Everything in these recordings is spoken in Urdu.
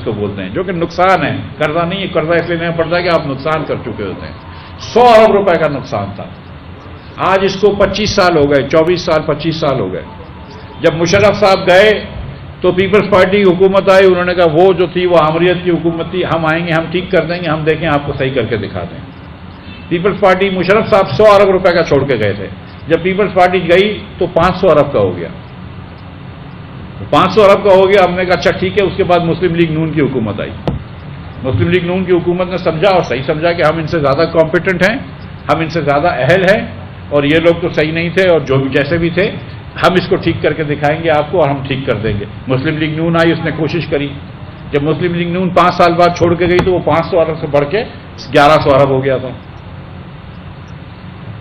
کو بولتے ہیں، جو کہ نقصان ہے، قرضہ نہیں ہے۔ قرضہ اس لیے نہیں پڑتا ہے کہ آپ نقصان کر چکے ہوتے ہیں۔ 100 ارب روپے کا نقصان تھا، آج اس کو 25 سال ہو گئے، 24 سال 25 سال ہو گئے۔ جب مشرف صاحب گئے تو پیپلز پارٹی کی حکومت آئی، انہوں نے کہا وہ جو تھی وہ آمریت کی حکومت تھی، ہم آئیں گے، ہم ٹھیک کر دیں گے، ہم دیکھیں آپ کو صحیح کر کے دکھا دیں۔ پیپلز پارٹی، مشرف صاحب 100 ارب روپے کا چھوڑ کے گئے تھے، جب پیپلز پارٹی گئی تو 500 ارب کا ہو گیا، 500 ارب کا ہو گیا۔ ہم نے کہا اچھا ٹھیک ہے۔ اس کے بعد مسلم لیگ نون کی حکومت آئی۔ مسلم لیگ نون کی حکومت نے سمجھا اور صحیح سمجھا کہ ہم ان سے زیادہ کمپیٹنٹ ہیں، ہم ان سے زیادہ اہل ہیں، اور یہ لوگ تو صحیح نہیں تھے، اور جو بھی جیسے بھی تھے ہم اس کو ٹھیک کر کے دکھائیں گے آپ کو، اور ہم ٹھیک کر دیں گے۔ مسلم لیگ نون آئی، اس نے کوشش کری۔ جب مسلم لیگ نون 5 سال بعد چھوڑ کے گئی تو وہ 500 ارب سے بڑھ کے 1100 ارب ہو گیا تھا۔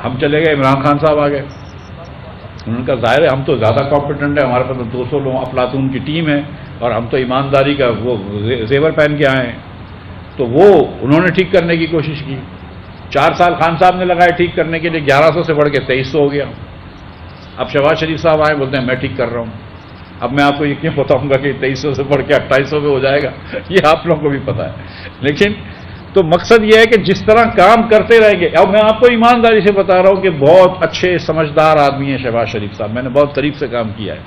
ہم چلے گئے، عمران خان صاحب آ گئے، انہوں نے کہا ظاہر ہے ہم تو زیادہ کمپیٹنٹ ہیں، ہمارے پاس 200 لوگ افلاطون کی ٹیم ہے، اور ہم تو ایمانداری کا وہ زیور پہن کے آئے ہیں۔ تو وہ انہوں نے ٹھیک کرنے کی کوشش کی، 4 سال خان صاحب نے لگائے ٹھیک کرنے کے لیے، 1100 سے بڑھ کے 2300 ہو گیا۔ اب شہباز شریف صاحب آئے، بولتے ہیں میں ٹھیک کر رہا ہوں۔ اب میں آپ کو یہ کیوں بتاؤں گا کہ 2300 سے بڑھ کے 2800 پہ ہو جائے گا، یہ آپ لوگوں کو بھی پتا ہے۔ لیکن تو مقصد یہ ہے کہ جس طرح کام کرتے رہیں گے، اب میں آپ کو ایمانداری سے بتا رہا ہوں کہ بہت اچھے سمجھدار آدمی ہیں شہباز شریف صاحب، میں نے بہت قریب سے کام کیا ہے،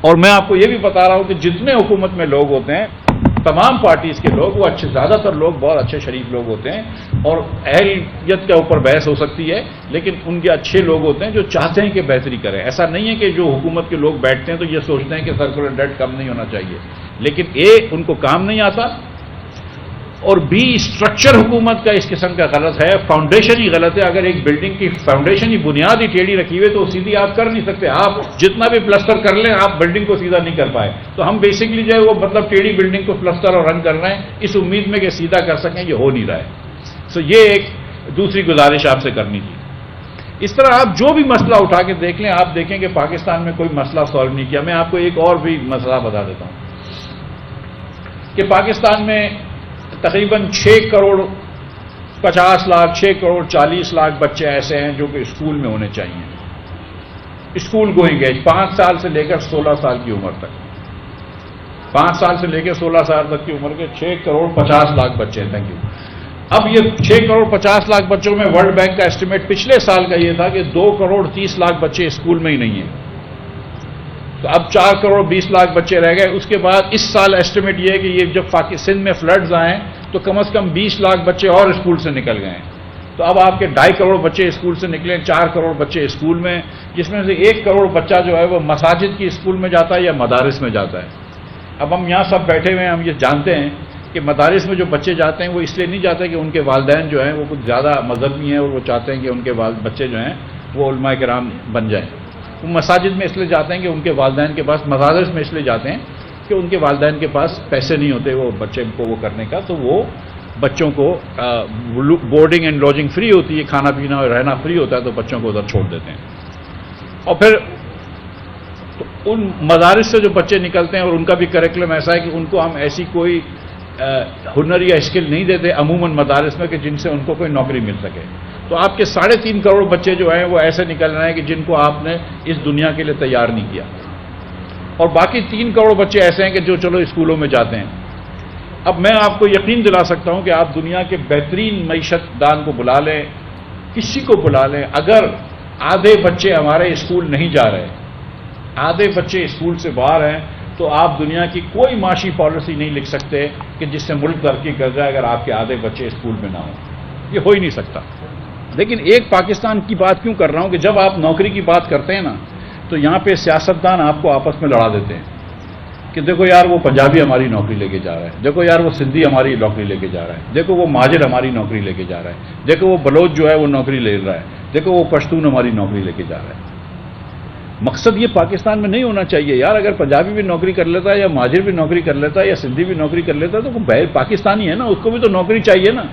اور میں آپ کو یہ بھی بتا رہا ہوں کہ جتنے حکومت میں لوگ ہوتے ہیں، تمام پارٹیز کے لوگ، وہ اچھے، زیادہ تر لوگ بہت اچھے شریف لوگ ہوتے ہیں، اور اہلیت کے اوپر بحث ہو سکتی ہے، لیکن ان کے اچھے لوگ ہوتے ہیں جو چاہتے ہیں کہ بہتری کریں۔ ایسا نہیں ہے کہ جو حکومت کے لوگ بیٹھتے ہیں تو یہ سوچتے ہیں کہ سرکولر ڈیٹ کم نہیں ہونا چاہیے، لیکن ان کو کام نہیں آتا، اور اسٹرکچر حکومت کا اس قسم کا غلط ہے، فاؤنڈیشن ہی غلط ہے۔ اگر ایک بلڈنگ کی فاؤنڈیشن ہی بنیاد ہی ٹیڑھی رکھی ہوئی تو سیدھی آپ کر نہیں سکتے، آپ جتنا بھی پلسٹر کر لیں آپ بلڈنگ کو سیدھا نہیں کر پائے۔ تو ہم بیسکلی جو ہے وہ مطلب ٹیڑھی بلڈنگ کو پلسٹر اور رن کر رہے ہیں اس امید میں کہ سیدھا کر سکیں، یہ ہو نہیں رہا ہے۔ سو یہ ایک دوسری گزارش آپ سے کرنی تھی۔ اس طرح آپ جو بھی مسئلہ اٹھا کے دیکھ لیں، آپ دیکھیں کہ پاکستان میں کوئی مسئلہ سالو نہیں کیا۔ میں آپ کو ایک اور بھی مسئلہ بتا دیتا ہوں کہ پاکستان میں تقریباً 6 کروڑ 50 لاکھ 6 کروڑ 40 لاکھ بچے ایسے ہیں جو کہ اسکول میں ہونے چاہیے، اسکول گوئنگ ایج 5 سال سے لے کر 16 سال کی عمر تک، 5 سال سے لے کے 16 سال تک کی عمر کے 6 کروڑ 50 لاکھ بچے ہیں۔ Thank you. اب یہ 6 کروڑ 50 لاکھ بچوں میں ورلڈ بینک کا اسٹیمیٹ پچھلے سال کا یہ تھا کہ 2 کروڑ 30 لاکھ بچے اسکول میں ہی نہیں ہیں، تو اب 4 کروڑ 20 لاکھ بچے رہ گئے۔ اس کے بعد اس سال ایسٹیمیٹ یہ ہے کہ یہ جب سندھ میں فلڈز آئیں تو کم از کم 20 لاکھ بچے اور اسکول سے نکل گئے ہیں، تو اب آپ کے 2.5 کروڑ بچے اسکول سے نکلے، 4 کروڑ بچے اسکول میں، جس میں سے 1 کروڑ بچہ جو ہے وہ مساجد کی اسکول میں جاتا ہے یا مدارس میں جاتا ہے۔ اب ہم یہاں سب بیٹھے ہوئے ہیں، ہم یہ جانتے ہیں کہ مدارس میں جو بچے جاتے ہیں وہ اس لیے نہیں جاتے کہ ان کے والدین جو ہیں وہ کچھ زیادہ مذہبی ہیں اور وہ چاہتے ہیں کہ ان کے بچے جو ہیں وہ علماء کرام بن جائیں۔ وہ مساجد میں اس لیے جاتے ہیں کہ ان کے والدین کے پاس، مدارس میں اس لیے جاتے ہیں کہ ان کے والدین کے پاس پیسے نہیں ہوتے وہ بچے کو وہ کرنے کا، تو وہ بچوں کو بورڈنگ اینڈ لاجنگ فری ہوتی ہے، کھانا پینا اور رہنا فری ہوتا ہے، تو بچوں کو ادھر چھوڑ دیتے ہیں۔ اور پھر تو ان مدارس سے جو بچے نکلتے ہیں اور ان کا بھی کریکولم ایسا ہے کہ ان کو ہم ایسی کوئی ہنر یا اسکل نہیں دیتے عموماً مدارس میں کہ جن سے ان کو کوئی نوکری مل سکے۔ تو آپ کے 3.5 کروڑ بچے جو ہیں وہ ایسے نکل رہے ہیں کہ جن کو آپ نے اس دنیا کے لیے تیار نہیں کیا، اور باقی 3 کروڑ بچے ایسے ہیں کہ جو چلو اسکولوں میں جاتے ہیں۔ اب میں آپ کو یقین دلا سکتا ہوں کہ آپ دنیا کے بہترین معیشت دان کو بلا لیں، کسی کو بلا لیں، اگر آدھے بچے ہمارے اسکول نہیں جا رہے، آدھے بچے اسکول سے باہر ہیں، تو آپ دنیا کی کوئی معاشی پالیسی نہیں لکھ سکتے کہ جس سے ملک ترقی کر جائے اگر آپ کے آدھے بچے اسکول میں نہ ہوں، یہ ہو ہی نہیں سکتا۔ لیکن ایک پاکستان کی بات کیوں کر رہا ہوں کہ جب آپ نوکری کی بات کرتے ہیں نا تو یہاں پہ سیاستدان آپ کو آپس میں لڑا دیتے ہیں کہ دیکھو یار وہ پنجابی ہماری نوکری لے کے جا رہا ہے، دیکھو یار وہ سندھی ہماری نوکری لے کے جا رہا ہے، دیکھو وہ مہاجر ہماری نوکری لے کے جا رہا ہے، دیکھو وہ بلوچ جو ہے وہ نوکری لے رہا ہے، دیکھو وہ پشتون ہماری نوکری لے کے جا رہا ہے۔ مقصد یہ پاکستان میں نہیں ہونا چاہیے یار، اگر پنجابی بھی نوکری کر لیتا ہے یا مہاجر بھی نوکری کر لیتا ہے یا سندھی بھی نوکری کر لیتا ہے تو وہ پاکستانی ہے نا، اس کو بھی تو نوکری چاہیے نا۔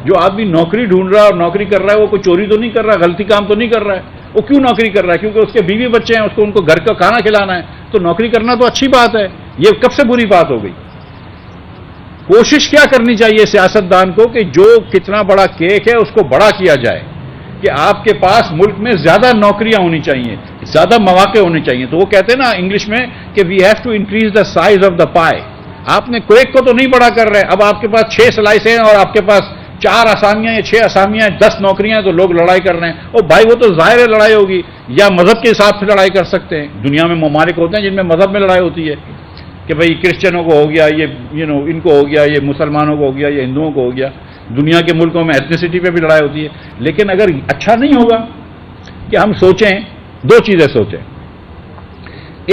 جو آدمی نوکری ڈھونڈ رہا ہے اور نوکری کر رہا ہے وہ کوئی چوری تو نہیں کر رہا ہے، غلطی کام تو نہیں کر رہا ہے، وہ کیوں نوکری کر رہا ہے؟ کیونکہ اس کے بیوی بچے ہیں، اس کو ان کو گھر کا کھانا کھلانا ہے، تو نوکری کرنا تو اچھی بات ہے، یہ کب سے بری بات ہو گئی؟ کوشش کیا کرنی چاہیے سیاستدان کو کہ جو کتنا بڑا کیک ہے اس کو بڑا کیا جائے، کہ آپ کے پاس ملک میں زیادہ نوکریاں ہونی چاہیے، زیادہ مواقع ہونے چاہیے۔ تو وہ کہتے ہیں نا انگلش میں کہ we have to increase the size of the pie, آپ نے کویک کو تو نہیں بڑا کر رہے، اب آپ کے پاس 6 سلائس ہیں اور آپ کے پاس 4 آسامیاں یا 6 آسامیاں 10 نوکریاں ہیں، تو لوگ لڑائی کر رہے ہیں۔ اور بھائی وہ تو ظاہر ہے لڑائی ہوگی، یا مذہب کے حساب سے لڑائی کر سکتے ہیں۔ دنیا میں ممالک ہوتے ہیں جن میں مذہب میں لڑائی ہوتی ہے کہ بھئی کرسچنوں کو ہو گیا یہ ان کو ہو گیا، یہ مسلمانوں کو ہو گیا، یہ ہندوؤں کو ہو گیا۔ دنیا کے ملکوں میں ایتھنیسٹی پہ بھی لڑائی ہوتی ہے۔ لیکن اگر اچھا نہیں ہوگا کہ ہم سوچیں، 2 چیزیں سوچیں۔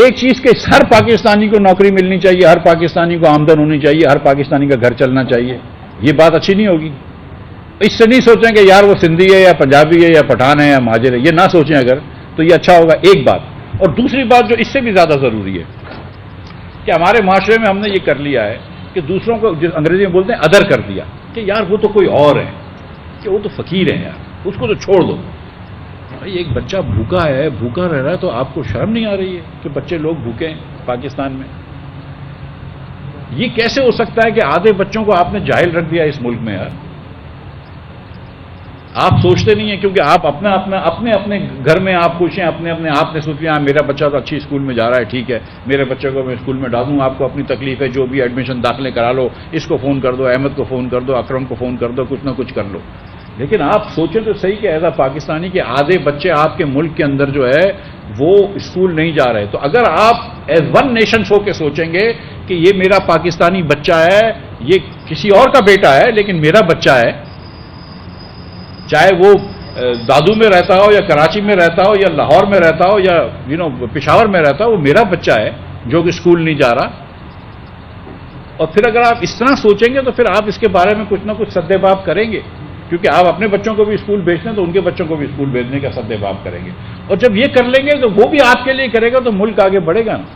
ایک چیز کہ ہر پاکستانی کو نوکری ملنی چاہیے، ہر پاکستانی کو آمدن ہونی چاہیے، ہر پاکستانی کا گھر چلنا چاہیے، یہ بات اچھی نہیں ہوگی۔ اس سے نہیں سوچیں کہ یار وہ سندھی ہے یا پنجابی ہے یا پٹھان ہے یا مہاجر ہے، یہ نہ سوچیں اگر، تو یہ اچھا ہوگا، ایک بات۔ اور دوسری بات جو اس سے بھی زیادہ ضروری ہے کہ ہمارے معاشرے میں ہم نے یہ کر لیا ہے کہ دوسروں کو انگریزی میں بولتے ہیں ادر کر دیا، کہ یار وہ تو کوئی اور ہے، کہ وہ تو فقیر ہے، یار اس کو تو چھوڑ دو۔ بھائی ایک بچہ بھوکا ہے، بھوکا رہ رہا ہے، تو آپ کو شرم نہیں آ رہی ہے کہ بچے لوگ بھوکے ہیں پاکستان میں؟ یہ کیسے ہو سکتا ہے کہ آدھے بچوں کو آپ نے جاہل رکھ دیا اس ملک میں؟ یار آپ سوچتے نہیں ہیں، کیونکہ آپ اپنے گھر میں آپ خوش ہیں، اپنے آپ نے سوچ لیا میرا بچہ تو اچھی اسکول میں جا رہا ہے، ٹھیک ہے، میرے بچے کو میں اسکول میں ڈالوں، آپ کو اپنی تکلیف ہے، جو بھی ایڈمیشن داخلے کرا لو، اس کو فون کر دو، احمد کو فون کر دو، اکرم کو فون کر دو، کچھ نہ کچھ کر لو۔ لیکن آپ سوچیں تو صحیح کہ ایز اے پاکستانی کے آدھے بچے آپ کے ملک کے اندر جو ہے وہ اسکول نہیں جا رہے، تو اگر آپ ایز ون نیشن ہو کے سوچیں گے کہ یہ میرا پاکستانی بچہ ہے، یہ کسی اور کا بیٹا ہے لیکن میرا بچہ ہے، چاہے وہ دادو میں رہتا ہو یا کراچی میں رہتا ہو یا لاہور میں رہتا ہو یا پشاور میں رہتا ہو، وہ میرا بچہ ہے جو کہ اسکول نہیں جا رہا۔ اور پھر اگر آپ اس طرح سوچیں گے تو پھر آپ اس کے بارے میں کچھ نہ کچھ سدے باب کریں گے، کیونکہ آپ اپنے بچوں کو بھی اسکول بھیجتے ہیں تو ان کے بچوں کو بھی اسکول بھیجنے کا سدے باب کریں گے، اور جب یہ کر لیں گے تو وہ بھی آپ کے لیے کرے گا تو ملک آگے بڑھے گا نا۔